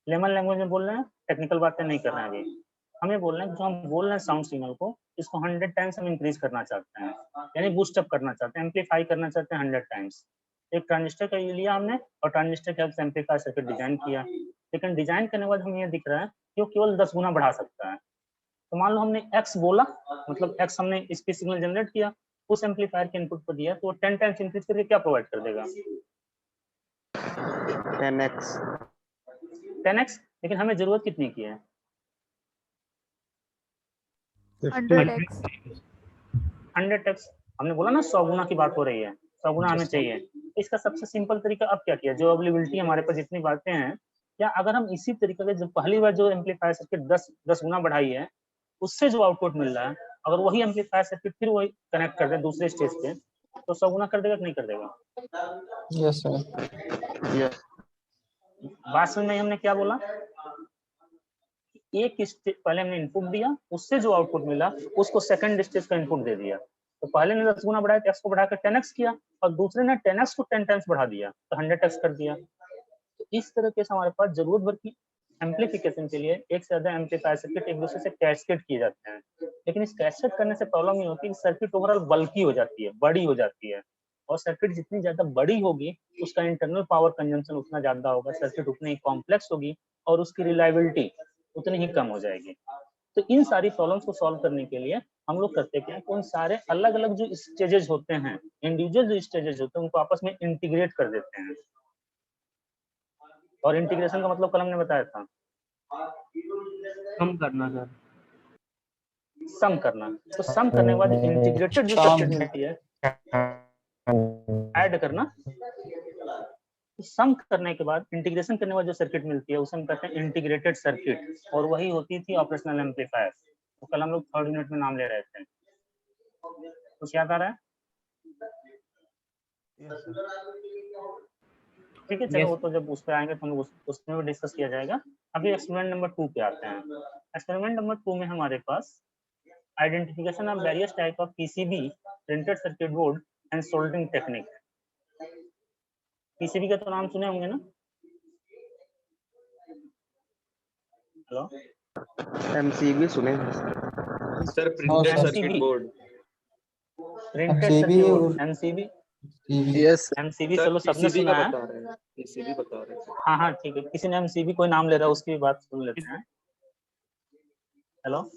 लेमन लैंग्वेज में बोल रहे हैं, टेक्निकल बातें नहीं कर रहे हैं अभी। हमें बोल रहे हैं जो हम बोल रहे हैं साउंड सिग्नल को, इसको 100 टाइम्स हम इंक्रीज करना चाहते हैं, यानी बूस्ट अप करना चाहते हैं, एम्पलीफाई करना चाहते हैं 100 टाइम्स। एक ट्रांजिस्टर का लिया हमने और ट्रांजिस्टर के हेल्प से एम्पलीफायर सर्किट डिजाइन किया, लेकिन डिजाइन करने के बाद हमें ये दिख रहा है कि वो केवल 10 गुना बढ़ा सकता है। तो मान लो हमने x बोला, मतलब x हमने इसकी सिग्नल जनरेट किया, उस एम्पलीफायर के इनपुट पर दिया, तो वो 10 टाइम्स इंक्रीज करके क्या प्रोवाइड कर देगा? 10x। लेकिन हमें जरूरत कितनी की है? 100x। हमने बोला ना 100 गुना की बात हो रही है, 100 गुना हमें चाहिए। इसका सबसे सिंपल तरीका अब क्या किया, जो अवेलेबिलिटी हमारे पास जितनी बातें हैं, क्या अगर हम इसी तरीके से जो पहली बार जो एम्पलीफायर सर्किट 10 गुना बढ़ाई है, उससे जो आउटपुट मिल रहा है, अगर वही एम्पलीफायर सर्किट फिर वही कनेक्ट कर दे दूसरे स्टेज पे, तो 100 गुना कर देगा कि नहीं कर देगा? Yes sir. यस। बात समझ में हमने क्या बोला? एक स्टेज पहले हमने इनपुट दिया, उससे जो आउटपुट मिला उसको सेकंड स्टेज का इनपुट दे दिया। तो पहले ने 10 गुना बढ़ाया तो x को बढ़ाकर 10x किया, और दूसरे ने 10x को 10 टाइम्स बढ़ा दिया तो 100x कर दिया। तो इस तरीके से हमारे पास जरूरत भर की एम्पलीफिकेशन के लिए एक से ज्यादा एम्पलीफायर सर्किट एक दूसरे से कैस्केड किए जाते हैं, लेकिन इस कैस्केड करने से प्रॉब्लम ये होती है कि सर्किट ओवरऑल बल्की हो जाती है, बड़ी हो जाती है, और सर्किट जितनी ज्यादा बड़ी होगी उसका इंटरनल पावर कंजम्पशन उतना ज्यादा होगा, सर्किट उतनी ही कॉम्प्लेक्स होगी और उसकी रिलायबिलिटी उतनी ही कम हो जाएगी। तो इन सारी प्रॉब्लम्स को सॉल्व करने के लिए हम लोग करते क्या है, उन सारे अलग अलग जो स्टेजेस होते हैं, इंडिविजुअल जो स्टेजेस होते हैं, उनको आपस में इंटीग्रेट कर देते हैं। और इंटीग्रेशन का मतलब कल हमने बताया था कम करना सर, सम करना। तो सम करने के बाद इंटीग्रेटेड जो सर्किट मिलती है ऐड करना, सम करने के बाद इंटीग्रेशन करने के बाद जो सर्किट मिलती है उसे हम कहते हैं इंटीग्रेटेड सर्किट, और वही होती थी ऑपरेशनल एम्पलीफायर। तो कल हम लोग 3rd यूनिट में नाम ले रहे थे, कुछ याद आ रहा है? ठीक है, चलो वो तो जब उस पर आएंगे तो हम लोग उसमें भी डिस्कस किया जाएगा। अभी एक्सपेरिमेंट नंबर 2 पे आते हैं। एक्सपेरिमेंट नंबर 2 में हमारे पास identification of various type of PCB, printed circuit board and soldering technique. PCB का तो नाम सुने होंगे ना? हेलो, एमसीबी सुने sir, printed circuit board, printed circuit board, MCB. Yes MCB चलो सबने सुना है। पीसीबी बता रहे हैं। हाँ हाँ ठीक है, किसी ने एमसीबी कोई नाम ले रहा है उसकी भी बात सुन लेते हैं। हेलो,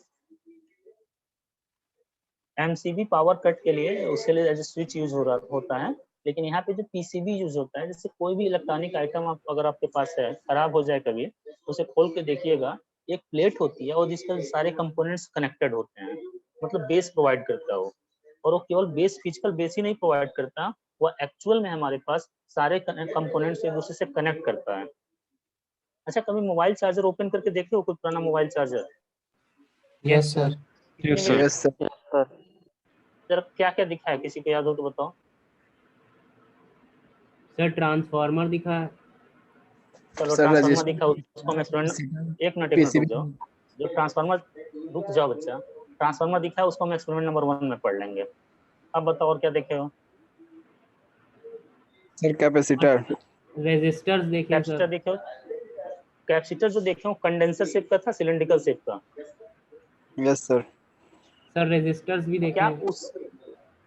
एमसीबी पावर कट के लिए उसके लिए एज स्विच यूज होता है, लेकिन यहाँ पे जो पीसीबी यूज होता है, जैसे कोई भी इलेक्ट्रॉनिक आइटम आप अगर आपके पास है खराब हो जाए कभी, तो उसे खोल के देखिएगा, एक प्लेट होती है और जिसका सारे कंपोनेंट्स कनेक्टेड होते हैं, मतलब बेस प्रोवाइड करता है वो। और वो केवल बेस, फिजिकल बेस ही नहीं प्रोवाइड करता, वो एक्चुअल में हमारे पास सारे कंपोनेंट्स एक दूसरे से कनेक्ट करता है। अच्छा, कभी मोबाइल चार्जर ओपन करके देखे हो, कोई पुराना mobile charger? Yes sir. Yes sir. जरा क्या क्या दिखा है, किसी को याद हो तो बताओ। सर ट्रांसफार्मर दिखा है। चलो ट्रांसफार्मर दिखा, उसको मैं स्टूडेंट एक मिनट रुक जाओ, जो ट्रांसफार्मर, रुक जाओ बच्चा, ट्रांसफार्मर दिखा है उसको हम एक्सपेरिमेंट नंबर 1 में पढ़ लेंगे। अब बताओ और क्या देखे हो? सर कैपेसिटर, रेजिस्टर्स देखे कैपेसिटर सर। देखे हो? कैपेसिटर जो देखे हो कंडेंसर शेप का था, सिलेंड्रिकल शेप का। Yes sir. सर रेजिस्टर्स भी देखे क्या हैं। उस,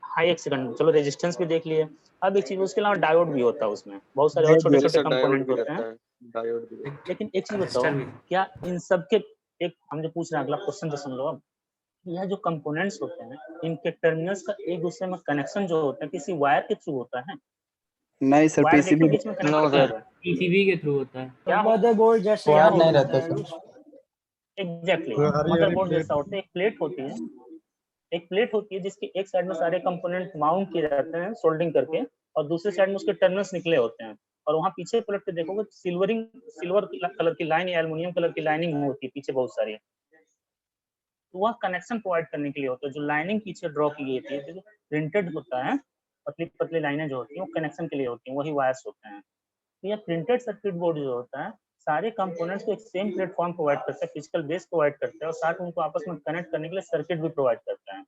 हाँ एक सेकंड, चलो रेजिस्टेंस भी देख लिए। अब एक चीज, उसके अलावा डायोड भी होता है उसमें, बहुत सारे और छोटे छोटे कंपोनेंट होते हैं। डायोड भी। लेकिन एक चीज बताओ, क्या इन सब के, एक हम जो पूछ रहे हैं अगला क्वेश्चन तो सुन लो अब, यह जो कंपोनेंट्स होते हैं इनके टर्मिनल्स का एक दूसरे में कनेक्शन जो होता है किसी वायर के थ्रू होता है? नहीं सर, वायर पीसीबी बीच में कनेक्ट होता है, पीसीबी के थ्रू होता है। क्या मदरबोर्ड जैसे वायर नहीं होता रहता है। सर। एग्जैक्टली तो हरी मदरबोर्ड प्लेट जैसा होता है, एक प्लेट होती है, एक प्लेट होती है जिसकी एक साइड में सारे कंपोनेंट माउंट किए जाते हैं सोल्डिंग करके, और दूसरे साइड में उसके टर्मिनल्स निकले होते हैं, और वहाँ पीछे पलट के देखोगे सिल्वर कलर की लाइन या एल्युमिनियम कलर की लाइनिंग होती है पीछे बहुत सारी। तो वह कनेक्शन प्रोवाइड करने के लिए होता है, जो लाइनिंग पीछे ड्रॉ की गई थी, जो प्रिंटेड होता है, पतली पतली लाइनें जो होती हैं वो कनेक्शन के लिए होती हैं, वही वायर्स होते हैं। तो यह प्रिंटेड सर्किट बोर्ड जो होता है सारे कंपोनेंट्स को एक सेम प्लेटफॉर्म प्रोवाइड करता है, फिजिकल बेस प्रोवाइड करता है, और साथ में उनको आपस में कनेक्ट करने के लिए सर्किट भी प्रोवाइड करता है।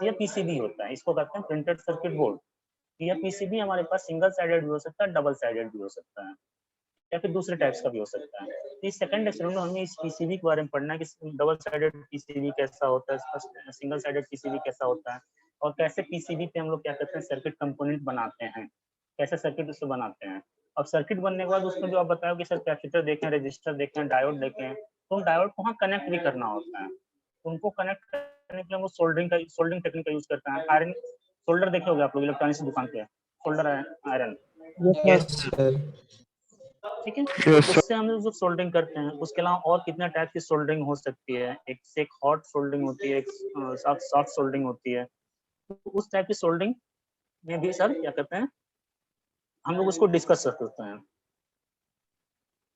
यह पीसीबी होता है, इसको कहते हैं प्रिंटेड सर्किट बोर्ड। यह पीसीबी हमारे पास सिंगल साइडेड भी हो सकता है, डबल साइडेड भी हो सकता है, या फिर दूसरे टाइप्स का भी हो सकता है। तो इस सेकंड एक्सपेरिमेंट में हमें इस पीसीबी के बारे में पढ़ना है कि डबल साइडेड पीसीबी कैसा होता है, सिंगल साइडेड पीसीबी कैसा होता है, और कैसे पीसीबी पे हम लोग क्या करते हैं सर्किट कंपोनेंट बनाते हैं, कैसे सर्किट उससे बनाते हैं। अब सर्किट बनने के बाद उसमें जो आप बताओ कि सर कैपेसिटर देखें, रजिस्टर देखें, डायोड देखें, तो उन डायोड को वहाँ कनेक्ट भी करना होता है। उनको कनेक्ट करने के लिए वो सोल्डरिंग टेक्निक का यूज करता है। आयरन सोल्डर देखे होंगे आप लोग इलेक्ट्रॉनिक्स दुकान पे, सोल्डर आयरन, यस सर। ठीक है। तो उससे हम लोग जो सोल्डरिंग करते हैं, उसके अलावा और कितने टाइप की सोल्डरिंग हो सकती है, एक से एक हॉट सोल्डरिंग होती है, एक सॉफ्ट सोल्डरिंग होती है। तो उस टाइप की सोल्डरिंग में भी सर क्या करते हैं हम लोग उसको डिस्कस करते हैं।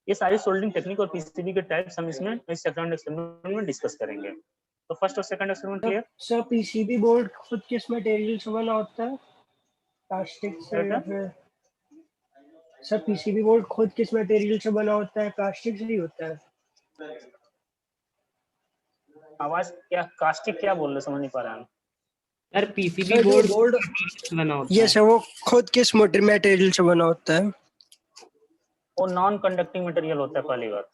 ये सारी सोल्डरिंग टेक्निक और पीसीबी के टाइप्स हम इसमें इस सेकंड एक्सपेरिमेंट में डिस्कस करेंगे। तो फर्स्ट और second experiment clear? Sir PCB board खुद किस मटेरियल से बना होता है, प्लास्टिक से या फिर? सर पीसीबी बोर्ड खुद किस मटेरियल से बना होता है, प्लास्टिक से ही होता है? आवाज क्या, कास्टिक क्या बोल रहे, समझ नहीं पा रहा हूँ। सर पीसीबी बोर्ड बना होता है। ये सर वो खुद किस मटेरियल से बना होता है? वो नॉन कंडक्टिंग मटेरियल होता है पहली बात,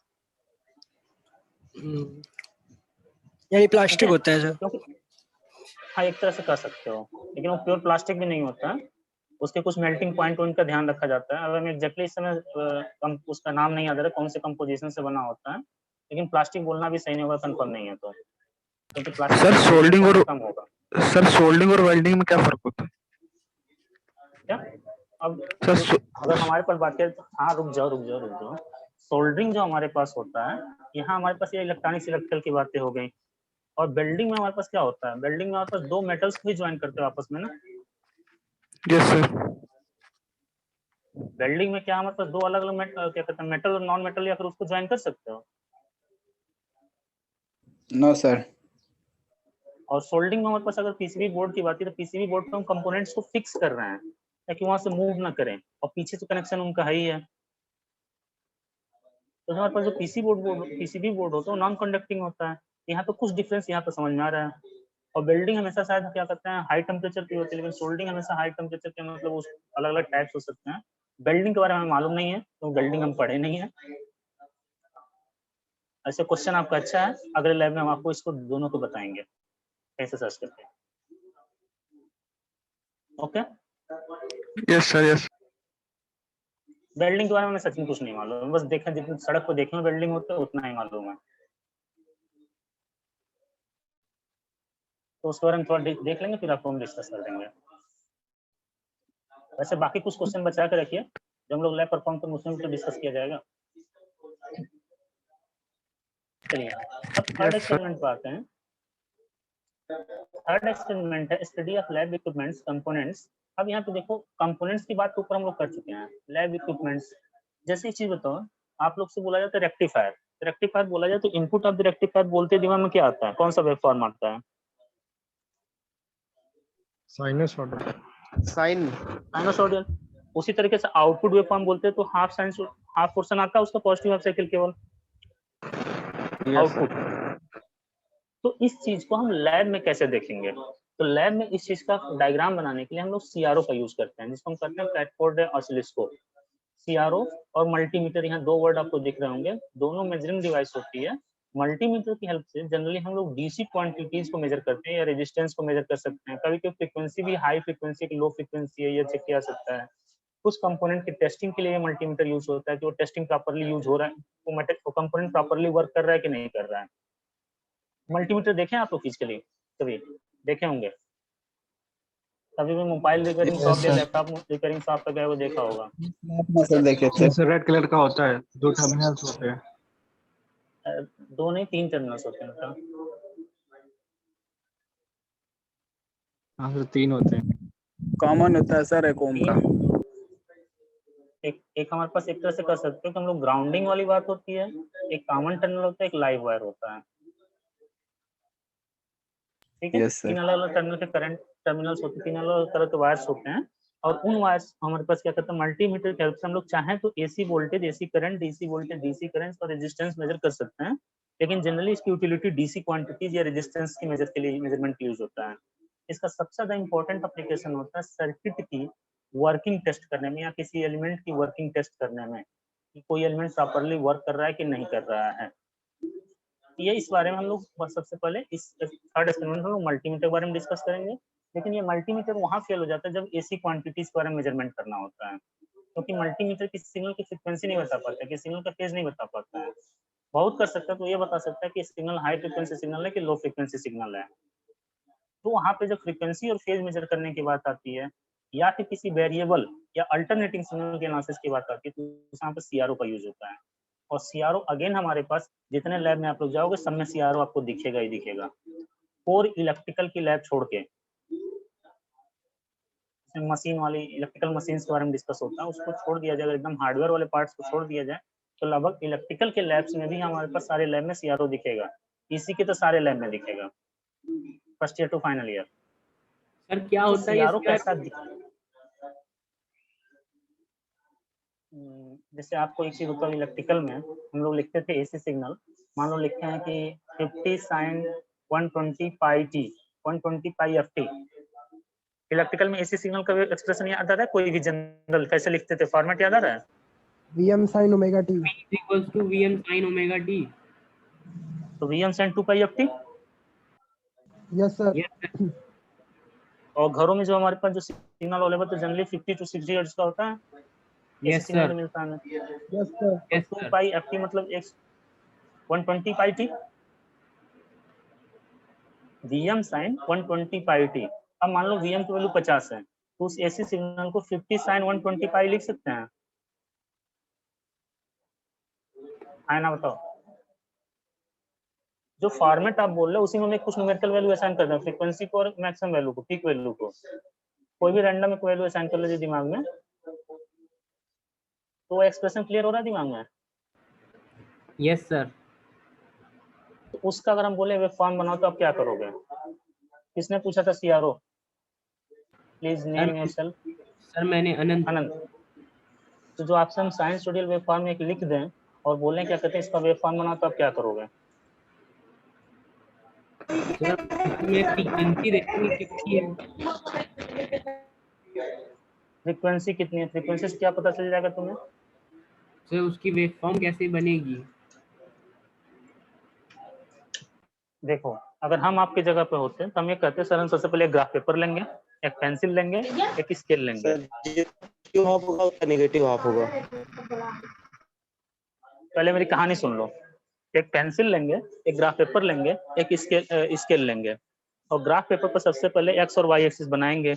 यानी प्लास्टिक ठीक है? होता है सर। क्योंकि हाँ एक तरह से कर सकते हो, लेकिन वो प्योर प्लास्टिक भी नहीं होता है, उसके कुछ मेल्टिंग पॉइंट उनका ध्यान रखा जाता है। अब हमें एग्जैक्टली इस समय उसका नाम नहीं याद आ रहा कौन से कंपोजिशन से बना होता है, लेकिन प्लास्टिक बोलना भी सही नहीं होगा, कंफर्म नहीं है तो, क्योंकि प्लास्टिक सर सोल्डिंग और कम होगा। सर सोल्डिंग और वेल्डिंग में क्या फर्क होता है? क्या अब सर अगर हमारे पास बात करें तो हाँ रुक जाओ। सोल्डरिंग जो हमारे पास होता है, यहाँ हमारे पास ये इलेक्ट्रॉनिक्स इलेक्ट्रिकल की बातें हो गई, और वेल्डिंग में हमारे पास क्या होता है, वेल्डिंग में हमारे पास दो मेटल्स को भी ज्वाइन करते हो आपस में ना। Yes sir. वेल्डिंग में क्या हमारे पास दो अलग अलग क्या कहते हैं, मेटल और नॉन मेटल, या फिर उसको ज्वाइन कर सकते हो? No sir. और सोल्डिंग में हमारे पास अगर पीसीबी बोर्ड की बात की तो पीसीबी बोर्ड पे हम कंपोनेंट्स को फिक्स कर रहे हैं ताकि वहां से मूव ना करें, और पीछे तो कनेक्शन उनका है ही है। तो हमारे पास जो पीसीबी बोर्ड होता है वो नॉन कंडक्टिंग होता है। यहाँ पे कुछ डिफरेंस यहाँ पे समझ में आ रहा है। और वेल्डिंग हमेशा शायद क्या करते हैं हाई टेम्परेचर की होती है, लेकिन सोल्डिंग हमेशा हाई टेम्परेचर के मतलब उस अलग अलग टाइप्स हो सकते हैं। वेल्डिंग के बारे में मालूम नहीं है, तो वेल्डिंग हम पढ़े नहीं है। ऐसे क्वेश्चन आपका अच्छा है, अगले लैब में हम आपको इसको दोनों को बताएंगे कैसे सर्च करते हैं। Okay yes sir yes. Welding के बारे में सच में कुछ नहीं मालूम, बस देखा जितनी सड़क को देखने में वेल्डिंग होता है उतना ही मालूम है, तो उसके बारे में थोड़ा देख लेंगे, फिर आपको हम डिस्कस कर देंगे। वैसे बाकी कुछ क्वेश्चन बचा के रखिए, जब हम लोग लैब परफॉर्म करेंगे उसमें भी तो डिस्कस किया जाएगा। चलिए अब थर्ड एक्सपेरिमेंट पर आते हैं। थर्ड एक्सपेरिमेंट है study of lab equipments components. अब यहाँ पे देखो कंपोनेंट्स की बात ऊपर हम लोग कर चुके हैं, लैब इक्विपमेंट्स जैसे एक चीज बताओ, आप लोग से बोला जाता है रेक्टिफायर, रेक्टिफायर बोला जाए तो इनपुट ऑफ द रेक्टिफायर बोलते दिमाग में क्या आता है, कौन सा वेवफॉर्म आता है? साइनसॉइडल। साइनसॉइडल। उसी तरीके से आउटपुट वेवफॉर्म बोलते हैं तो हाफ पोर्शन आता है उसका पॉजिटिव हाफ साइकिल केवल आउटपुट। तो इस चीज को हम लैब में कैसे देखेंगे? तो लैब में इस चीज का डायग्राम बनाने के लिए हम लोग सीआरओ का यूज करते हैं, जिसको हम करते हैं प्लेटफॉर्ड ऑसिलोस्कोप। सीआरओ और मल्टीमीटर, यहाँ दो वर्ड आपको दिख रहे होंगे, दोनों मेजरिंग डिवाइस होती है। मल्टीमीटर की हेल्प से जनरली हम लोग डीसी क्वांटिटीज को मेजर करते हैं या रेजिस्टेंस को मेजर कर सकते हैं। कभी कभी फ्रीक्वेंसी भी हाई फ्रीक्वेंसी की लो फ्रीक्वेंसी है ये चेक किया जा सकता है। कुछ कंपोनेंट की टेस्टिंग के लिए मल्टीमीटर यूज होता है कि वो टेस्टिंग प्रॉपर्ली यूज हो रहा है, वो कंपोनेंट प्रॉपर्ली वर्क कर रहा है कि नहीं कर रहा है। मल्टीमीटर देखें आप लोग फिजिकली कभी देखे होंगे, कभी भी मोबाइल रिपेयरिंग शॉप या लैपटॉप रिपेयरिंग शॉप पे गए वो देखा होगा। सर देखे थे। सर रेड कलर का होता है, दो टर्मिनल्स होते हैं। दो नहीं तीन टर्मिनल्स होते हैं उनका। हाँ सर तीन होते हैं। कॉमन होता है सर एक ओम का। एक हमारे पास एक तरह से कर सकते हो कि हम लोग ग्राउंडिंग वाली बात होती है, एक कॉमन टर्मिनल होता है, एक लाइव वायर होता है, ठीक है। तीन अलग अलग टर्मिनल के करंट टर्मिनल्स होते हैं, तीन अलग अलग तरह के वायर्स होते हैं, और उन वायर्स हमारे पास क्या करते हैं मल्टीमीटर की हेल्प से हम लोग चाहें तो AC voltage, AC current, DC voltage, DC current और रेजिस्टेंस मेजर कर सकते हैं। लेकिन जनरली इसकी यूटिलिटी डीसी क्वांटिटीज या रेजिस्टेंस की मेजर के लिए मेजरमेंट यूज होता है। इसका सबसे ज्यादा इंपॉर्टेंट एप्लीकेशन होता है सर्किट की वर्किंग टेस्ट करने में, या किसी एलिमेंट की वर्किंग टेस्ट करने में कि कोई एलिमेंट प्रॉपर्ली वर्क कर रहा है कि नहीं कर रहा है। ये इस बारे में हम लोग सबसे पहले इस थर्ड एक्सपेरिमेंट में मल्टीमीटर के बारे में डिस्कस करेंगे। लेकिन ये मल्टीमीटर वहाँ फेल हो जाता है जब एसी क्वांटिटीज के बारे में मेजरमेंट करना होता है, क्योंकि मल्टीमीटर की सिग्नल की फ्रीक्वेंसी नहीं बता पाता है, कि सिग्नल का फेज नहीं बता पाता है। बहुत कर सकता है तो ये बता सकता है कि सिग्नल हाई फ्रीक्वेंसी सिग्नल है कि लो फ्रीक्वेंसी सिग्नल है। तो वहाँ पे जब फ्रीक्वेंसी और फेज मेजर करने की बात आती है, या फिर किसी वेरिएबल या अल्टरनेटिंग सिग्नल के एनालिसिस की बात आती है, तो यहाँ पे सीआरओ का यूज होता है। और सीआरओ अगेन हमारे पास जितने लैब में आप लोग जाओगे सब में सीआरओ आपको दिखेगा ही दिखेगा। कोर इलेक्ट्रिकल की लैब छोड़ के, मशीन वाली इलेक्ट्रिकल मशीन के बारे में डिस्कस होता है, उसको छोड़ दिया जाएगा, एकदम हार्डवेयर वाले पार्ट्स को छोड़ दिया जाए, तो लगभग इलेक्ट्रिकल के लैब्स में भी हमारे पास सारे लैब में सीआरओ दिखेगा। इसी के तो सारे लैब में दिखेगा, first year to final year. Sir क्या होता है सीआरओ इसका? कैसा जैसे आपको एक चीज होता है, इलेक्ट्रिकल में हम लोग लिखते थे एसी सिग्नल, मान लो लिखते हैं कि 50 sin 120 पाई टी 120 पाई एफ टी। इलेक्ट्रिकल में एसी सिग्नल का एक्सप्रेशन याद आ रहा है? कोई भी जनरल कैसे लिखते थे, फॉर्मेट याद आ रहा है? Vm sin omega t. V is equals to Vm sin omega t. तो Vm sin 2 pi f t. Yes sir. Yes sir. और घरों में जो हमारे पास जो सिग्नल अवेलेबल तो जनरली 50 to 60 हर्ट्ज का होता है। Yes signal sir. मिलता है Yes sir. Yes 2 sir. पाई एफ टी मतलब 120 pi T. Vm sin 120 pi T. अब मान लो Vm की वैल्यू 50 है तो उस एसी सिग्नल को 50 sin 120 पाई लिख सकते हैं। है ना, बताओ। जो फॉर्मेट आप बोल रहे हो उसी में कुछ न्यूमेरिकल वैल्यू असाइन कर दें, फ्रीक्वेंसी को और मैक्सिमम वैल्यू को, पीक वैल्यू को, कोई भी रैंडम एक वैल्यू असाइन कर लीजिए दिमाग में, तो एक्सप्रेशन क्लियर हो रहा है दिमाग में। Yes sir. तो उसका अगर हम बोले वेव फॉर्म बनाओ तो आप क्या करोगे? किसने पूछा था CRO? Please name yourself. Sir मैंने अनंत। अनंत। तो जो आपसे हम साइंस स्टूडियो वेव फॉर्म एक लिख दें और बोलें क्या कहते हैं इसका वेव फॉर्म बनाओ तो आप क्या करोगे? सर उसमें फ्रीक्वेंसी देखेंगे कितनी है। फ्रीक्वेंसी कितनी है? फ्रीक्वेंसी से क्या पता चल जाएगा तुम्हें? सर उसकी वेव फॉर्म कैसे बनेगी? देखो, अगर हम आपकी जगह पे होते हैं तो हम ये कहते हैं सर हम सबसे पहले एक ग्राफ पेपर लेंगे, एक पेंसिल लेंगे, एक स्केल लेंगे। सर ऑफ होगा उसका नेगेटिव ऑफ होगा। पहले मेरी कहानी सुन लो। एक पेंसिल लेंगे, एक ग्राफ पेपर लेंगे, एक स्केल लेंगे और ग्राफ पेपर पर सबसे पहले एक्स और वाई एक्सिस बनाएंगे।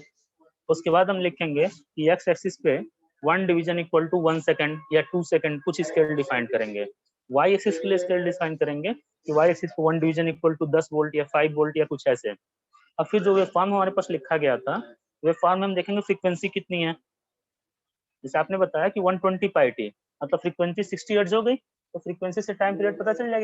उसके बाद हम लिखेंगे कि एक्स एक्सिस पे 1 डिवीजन इक्वल टू 1 सेकंड या 2 सेकंड कुछ स्केल डिफाइन करेंगे। वाई एक्सिस के लिए स्केल डिफाइन करेंगे कि वाई एक्सिस पे 1 डिवीजन इक्वल टू 10 वोल्ट या 5 वोल्ट या कुछ ऐसे। अब फिर जो वेव फॉर्म हमारे पास लिखा गया था, वेव फॉर्म में हम देखेंगे फ्रीक्वेंसी कितनी है। जैसे आपने बताया कि 120 पाई टी, मतलब फ्रीक्वेंसी 60 हर्ट्ज हो गई, तो फ्रीक्वेंसी से टाइम पीरियड पता चल जाएगा।